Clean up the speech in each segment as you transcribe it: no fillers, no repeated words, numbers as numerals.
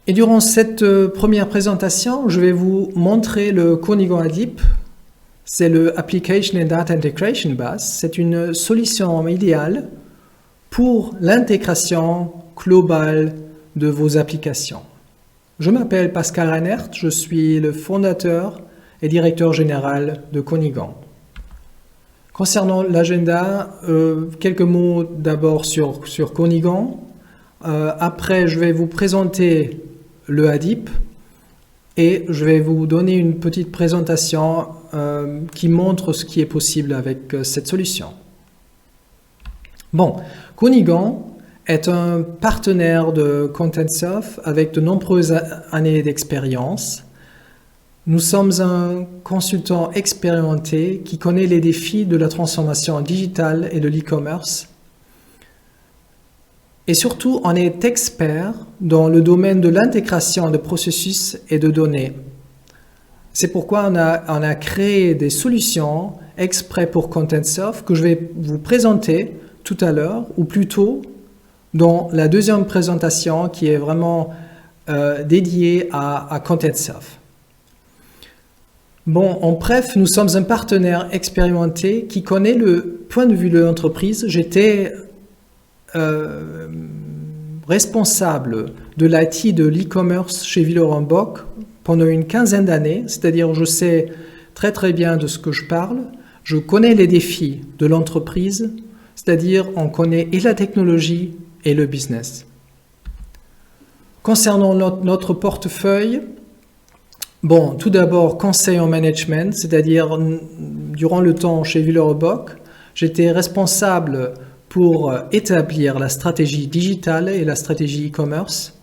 Et durant cette première présentation, je vais vous montrer le Konigon ADIP. C'est le Application and Data Integration Bus. C'est une solution idéale pour l'intégration globale de vos applications. Je m'appelle Pascal Reinert, je suis le fondateur et directeur général de Konigon. Concernant l'agenda, quelques mots d'abord sur Konigon. Après, je vais vous présenter le ADIP et je vais vous donner une petite présentation qui montre ce qui est possible avec cette solution. Bon, Konigon est un partenaire de ContentSurf avec de nombreuses années d'expérience. Nous sommes un consultant expérimenté qui connaît les défis de la transformation digitale et de l'e-commerce. Et surtout, on est expert dans le domaine de l'intégration de processus et de données. C'est pourquoi on a créé des solutions exprès pour ContentSurf que je vais vous présenter tout à l'heure, ou plutôt dans la deuxième présentation qui est vraiment dédiée à ContentSurf. Bon, en bref, nous sommes un partenaire expérimenté qui connaît le point de vue de l'entreprise. J'étais responsable de l'IT de l'e-commerce chez Villeurbanne pendant une quinzaine d'années, c'est-à-dire je sais très bien de ce que je parle. Je connais les défis de l'entreprise, c'est-à-dire on connaît et la technologie et le business. Concernant notre portefeuille, bon, tout d'abord conseil en management, c'est-à-dire durant le temps chez Villeurbanne, j'étais responsable pour établir la stratégie digitale et la stratégie e-commerce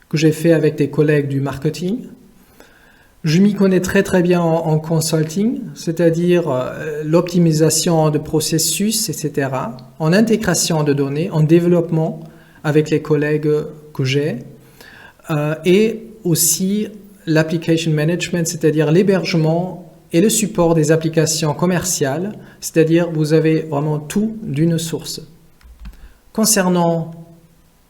que j'ai fait avec des collègues du marketing. Je m'y connais très bien en consulting, c'est-à-dire l'optimisation de processus, etc., en intégration de données, en développement avec les collègues que j'ai, et aussi l'application management, c'est-à-dire l'hébergement et le support des applications commerciales, c'est-à-dire vous avez vraiment tout d'une source. Concernant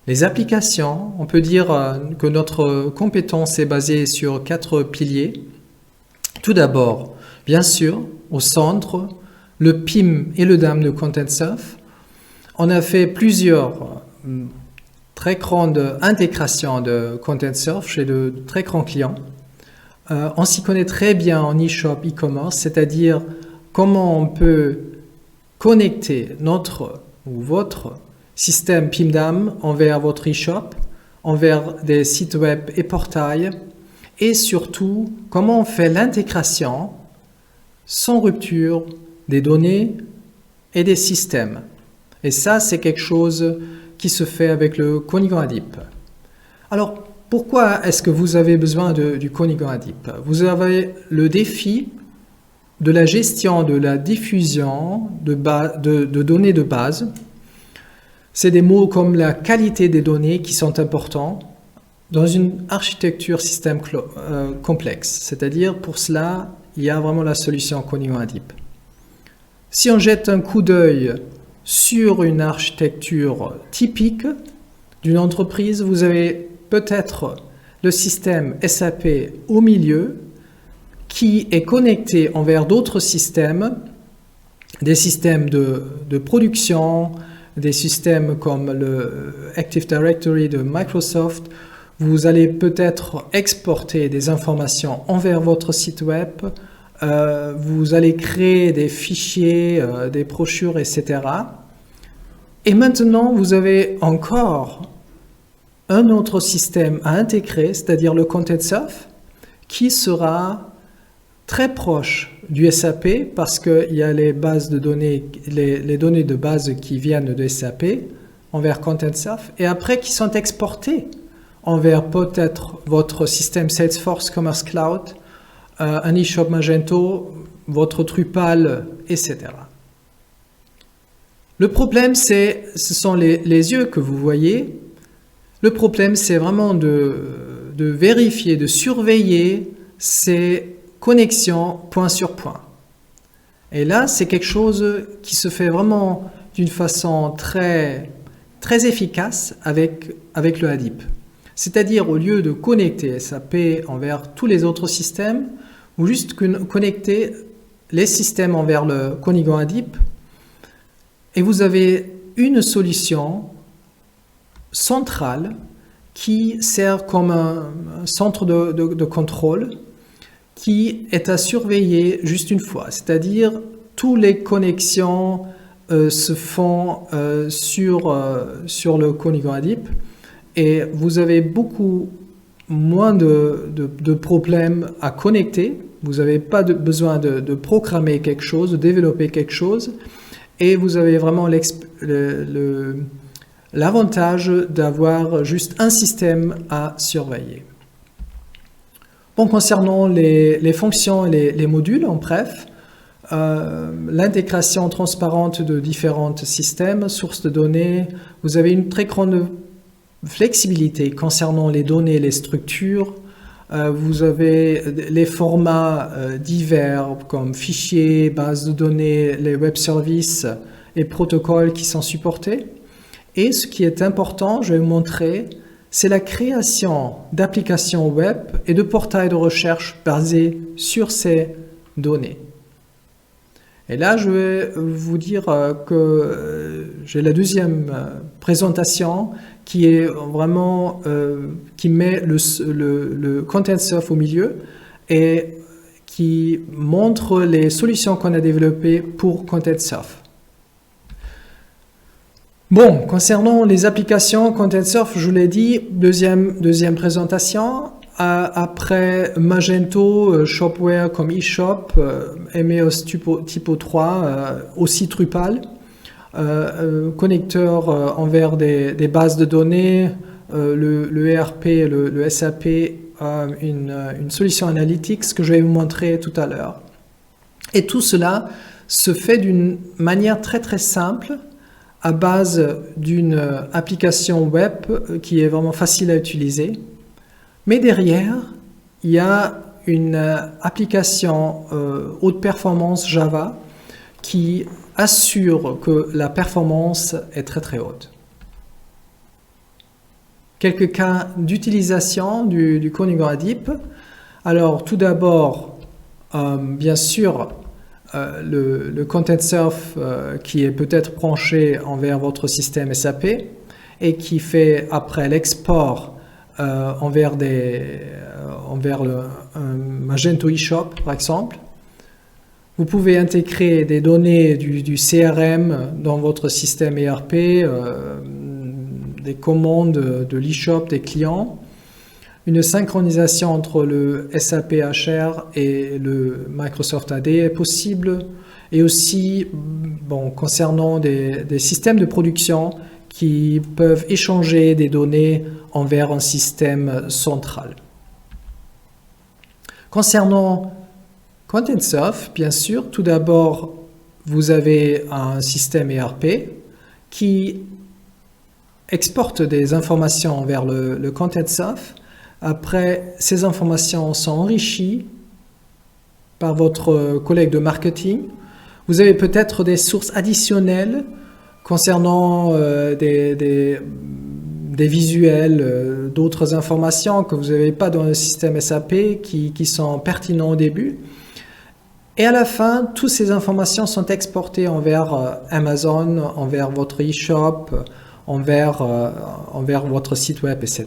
les applications, on peut dire que notre compétence est basée sur 4 piliers. Tout d'abord, bien sûr, au centre, le PIM et le DAM de ContentSurf. On a fait plusieurs très grandes intégrations de ContentSurf chez de très grands clients. On s'y connaît très bien en e-shop, e-commerce, c'est-à-dire comment on peut connecter notre ou votre système PIM-DAM envers votre e-shop, envers des sites web et portails, et surtout comment on fait l'intégration sans rupture des données et des systèmes. Et ça, c'est quelque chose qui se fait avec le Konigon ADIP. Alors, pourquoi est-ce que vous avez besoin du Konigon ADIP? Vous avez le défi de la gestion de la diffusion de données de base. C'est des mots comme la qualité des données qui sont importants dans une architecture système complexe. C'est-à-dire, pour cela, il y a vraiment la solution Konigon ADIP. Si on jette un coup d'œil sur une architecture typique d'une entreprise, vous avez peut-être le système SAP au milieu qui est connecté envers d'autres systèmes, des systèmes de production, des systèmes comme le Active Directory de Microsoft. Vous allez peut-être exporter des informations envers votre site web, vous allez créer des fichiers, des brochures, etc. Et maintenant, vous avez encore un autre système à intégrer, c'est-à-dire le ContentSurf, qui sera très proche du SAP parce qu'il y a les bases de données, les données de base qui viennent de SAP envers ContentSurf et après qui sont exportées envers peut-être votre système Salesforce Commerce Cloud, un eShop Magento, votre Drupal, etc. Le problème, ce sont les yeux que vous voyez. Le problème, c'est vraiment de vérifier, de surveiller ces connexions point sur point. Et là, c'est quelque chose qui se fait vraiment d'une façon très efficace avec le ADIP. C'est-à-dire, au lieu de connecter SAP envers tous les autres systèmes, vous juste connectez les systèmes envers le Konigan ADIP et vous avez une solution centrale qui sert comme un centre de contrôle qui est à surveiller juste une fois. C'est-à-dire, toutes les connexions se font sur le Konigan ADIP et vous avez beaucoup moins de problèmes à connecter. Vous n'avez pas besoin de programmer quelque chose, de développer quelque chose et vous avez vraiment l'avantage d'avoir juste un système à surveiller. Bon, concernant les fonctions et les modules, en bref, l'intégration transparente de différents systèmes, sources de données, vous avez une très grande flexibilité concernant les données et les structures. Vous avez les formats divers comme fichiers, bases de données, les web services et protocoles qui sont supportés. Et ce qui est important, je vais vous montrer, c'est la création d'applications web et de portails de recherche basés sur ces données. Et là, je vais vous dire que j'ai la deuxième présentation qui est vraiment qui met le Content Surf au milieu et qui montre les solutions qu'on a développées pour Content Surf. Bon, concernant les applications Content Surf, je vous l'ai dit, deuxième présentation. Après Magento, Shopware comme eShop, MEOS Typo 3, aussi Drupal, connecteur envers des bases de données, le ERP, le SAP, une solution analytics que je vais vous montrer tout à l'heure. Et tout cela se fait d'une manière très très simple, à base d'une application web qui est vraiment facile à utiliser. Mais derrière, il y a une application haute performance Java qui assure que la performance est très très haute. Quelques cas d'utilisation du Konigan ADIP. Alors tout d'abord, bien sûr, le Content Surf qui est peut-être branché envers votre système SAP et qui fait après l'export envers un Magento eShop par exemple. Vous pouvez intégrer des données du CRM dans votre système ERP, des commandes de l'eShop des clients, une synchronisation entre le SAP HR et le Microsoft AD est possible, et aussi concernant des systèmes de production qui peuvent échanger des données envers un système central. Concernant Content Surf, bien sûr, tout d'abord, vous avez un système ERP qui exporte des informations vers le Content Surf. Après, ces informations sont enrichies par votre collègue de marketing. Vous avez peut-être des sources additionnelles concernant des visuels, d'autres informations que vous n'avez pas dans le système SAP qui sont pertinents au début. Et à la fin, toutes ces informations sont exportées envers Amazon, envers votre eShop, envers votre site web, etc.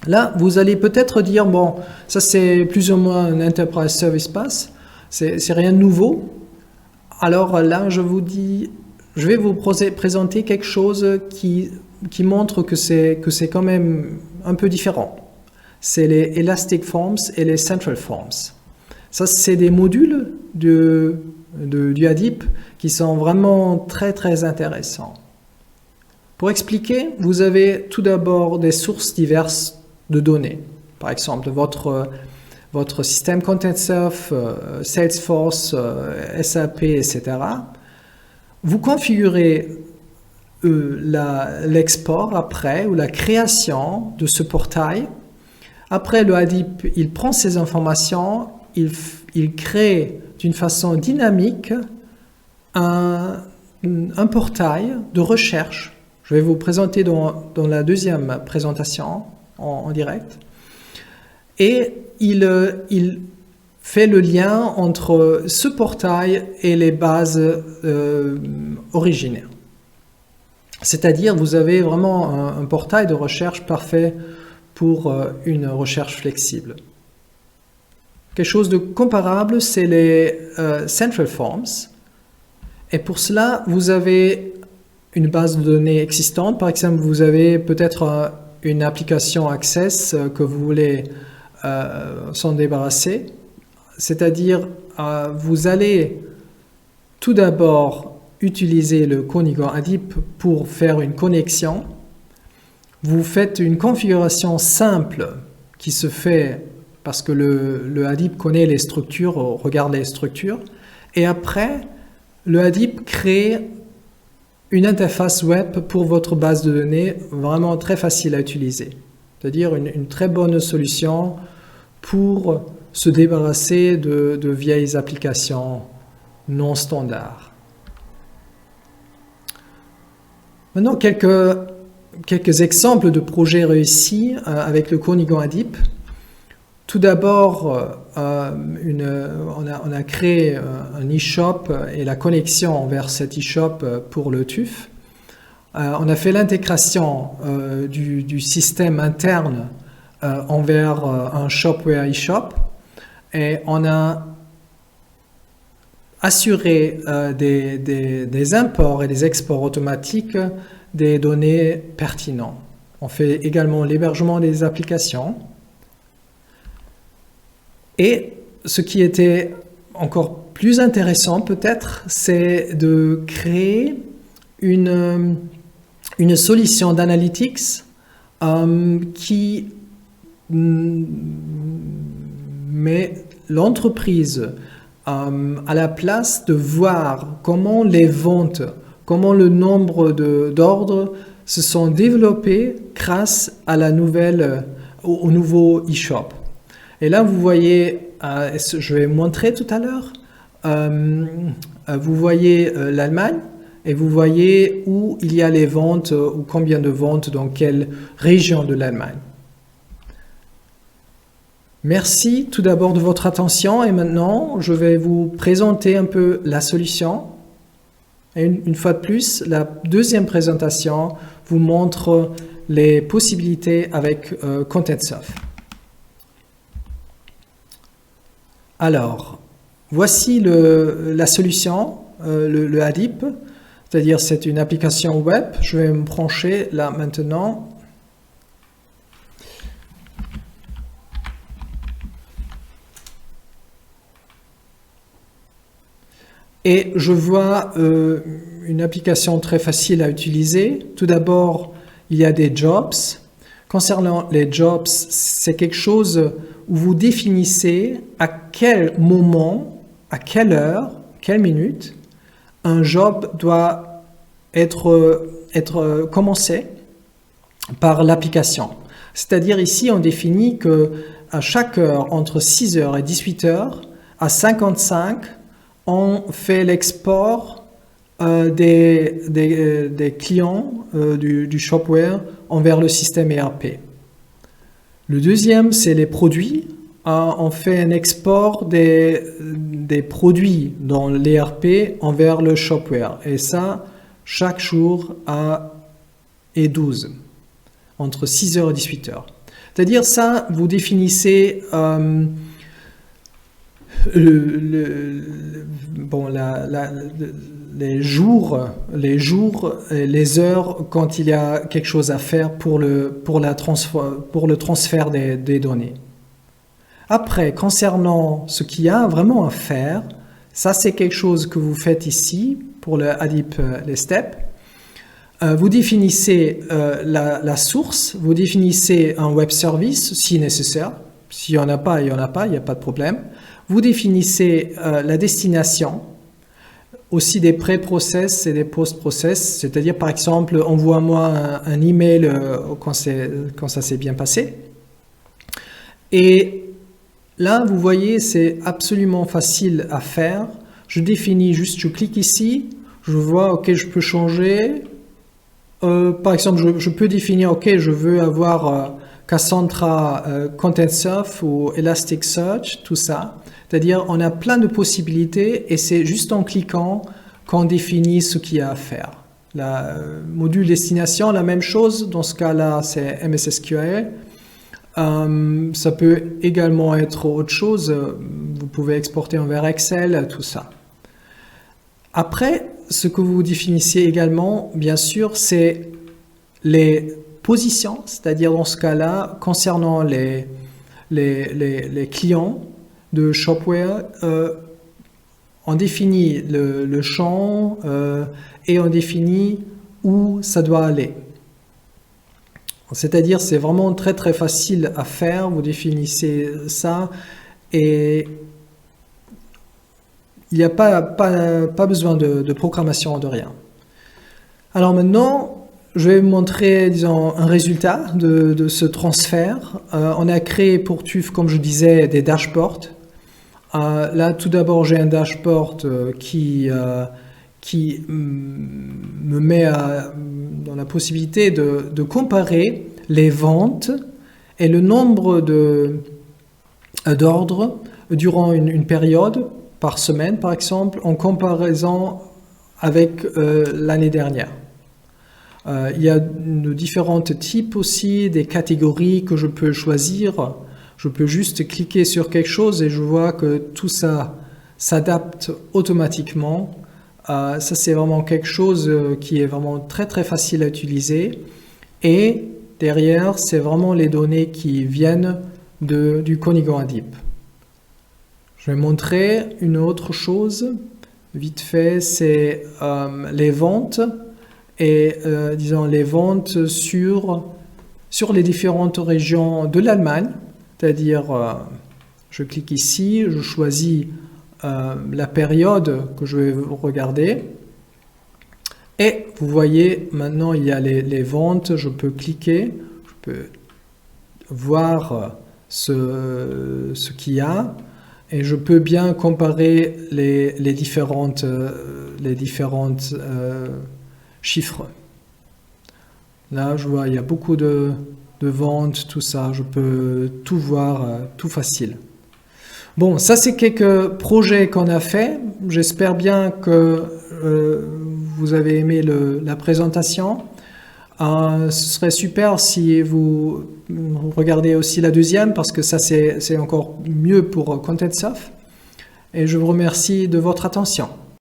Là, vous allez peut-être dire, bon, ça c'est plus ou moins un Enterprise Service Bus, c'est rien de nouveau. Alors là, je vais vous présenter quelque chose qui montre que c'est quand même un peu différent. C'est les Elastic Forms et les Central Forms. Ça, c'est des modules du ADIP qui sont vraiment très très intéressants. Pour expliquer, vous avez tout d'abord des sources diverses de données. Par exemple, votre système Content Surf, Salesforce, SAP, etc. Vous configurez l'export après ou la création de ce portail. Après, le ADIP, il prend ces informations, il crée d'une façon dynamique un portail de recherche Je vais vous présenter dans la deuxième présentation en direct. Et il fait le lien entre ce portail et les bases originaires. C'est-à-dire, vous avez vraiment un portail de recherche parfait pour une recherche flexible. Quelque chose de comparable, c'est les Central Forms. Et pour cela, vous avez une base de données existante. Par exemple, vous avez peut-être une application Access que vous voulez s'en débarrasser. C'est-à-dire, vous allez tout d'abord utiliser le Konigon Adip pour faire une connexion. Vous faites une configuration simple qui se fait parce que le Adip connaît les structures, regarde les structures. Et après, le Adip crée une interface web pour votre base de données vraiment très facile à utiliser. C'est-à-dire une très bonne solution pour se débarrasser de vieilles applications non standards. Maintenant, quelques exemples de projets réussis avec le Konigon Adip. Tout d'abord, on a créé un e-shop et la connexion vers cet e-shop pour le TUF. On a fait l'intégration du système interne envers un Shopware e-shop et on a assurer des imports et des exports automatiques des données pertinentes. On fait également l'hébergement des applications. Et ce qui était encore plus intéressant peut-être, c'est de créer une solution d'analytics qui met l'entreprise à la place de voir comment les ventes, comment le nombre d'ordres se sont développés grâce à au nouveau e-shop. Et là, vous voyez, je vais montrer tout à l'heure, vous voyez l'Allemagne et vous voyez où il y a les ventes ou combien de ventes dans quelle région de l'Allemagne. Merci tout d'abord de votre attention et maintenant je vais vous présenter un peu la solution. Et une fois de plus, la deuxième présentation vous montre les possibilités avec ContentSurf. Alors, voici la solution, le Adip, c'est-à-dire c'est une application web. Je vais me brancher là maintenant. Et je vois une application très facile à utiliser. Tout d'abord, il y a des jobs. Concernant les jobs, c'est quelque chose où vous définissez à quel moment, à quelle heure, quelle minute, un job doit être commencé par l'application. C'est-à-dire ici, on définit que à chaque heure, entre 6h et 18h, à 55, on fait l'export des clients du Shopware envers le système ERP. Le deuxième, c'est les produits. On fait un export des produits dans l'ERP envers le Shopware. Et ça, chaque jour à 12, entre 6h et 18h. C'est-à-dire ça, vous définissez les jours, les heures quand il y a quelque chose à faire pour le transfert des données. Après, concernant ce qu'il y a vraiment à faire, ça c'est quelque chose que vous faites ici pour le Adip, les steps. Vous définissez la source, vous définissez un web service si nécessaire. S'il n'y en a pas, il n'y en a pas, il n'y a pas de problème. Vous définissez la destination, aussi des pré-process et des post-process, c'est-à-dire par exemple, envoie-moi un email quand ça s'est bien passé. Et là, vous voyez, c'est absolument facile à faire. Je définis juste, je clique ici, je vois, ok, je peux changer. Par exemple, je peux définir, ok, je veux avoir Cassandra Content Surf ou Elasticsearch, tout ça. C'est-à-dire, on a plein de possibilités et c'est juste en cliquant qu'on définit ce qu'il y a à faire. Module destination, la même chose. Dans ce cas-là, c'est MS SQL. Ça peut également être autre chose. Vous pouvez exporter vers Excel, tout ça. Après, ce que vous définissez également, bien sûr, c'est les positions, c'est-à-dire dans ce cas-là, concernant les clients de Shopware, on définit le champ et on définit où ça doit aller. C'est-à-dire, c'est vraiment très très facile à faire, vous définissez ça et il n'y a pas besoin de programmation, de rien. Alors maintenant, je vais vous montrer, disons, un résultat de ce transfert. On a créé pour TÜV, comme je disais, des dashboards. Là, tout d'abord, j'ai un dashboard qui me met dans la possibilité de comparer les ventes et le nombre d'ordres durant une période, par semaine par exemple, en comparaison avec l'année dernière. Il y a de différents types aussi, des catégories que je peux choisir. Je peux juste cliquer sur quelque chose et je vois que tout ça s'adapte automatiquement. Ça, c'est vraiment quelque chose qui est vraiment très très facile à utiliser. Et derrière, c'est vraiment les données qui viennent du Konigon Adip. Je vais montrer une autre chose, vite fait, c'est les ventes et disons les ventes sur les différentes régions de l'Allemagne. C'est-à-dire, je clique ici, je choisis la période que je vais regarder. Et vous voyez, maintenant, il y a les ventes. Je peux cliquer, je peux voir ce qu'il y a. Et je peux bien comparer les différentes chiffres. Là, je vois, il y a beaucoup de ventes, tout ça. Je peux tout voir, tout facile. Bon, ça, c'est quelques projets qu'on a fait. J'espère bien que vous avez aimé la présentation. Ce serait super si vous regardez aussi la deuxième parce que ça c'est encore mieux pour Content Surf. Et je vous remercie de votre attention.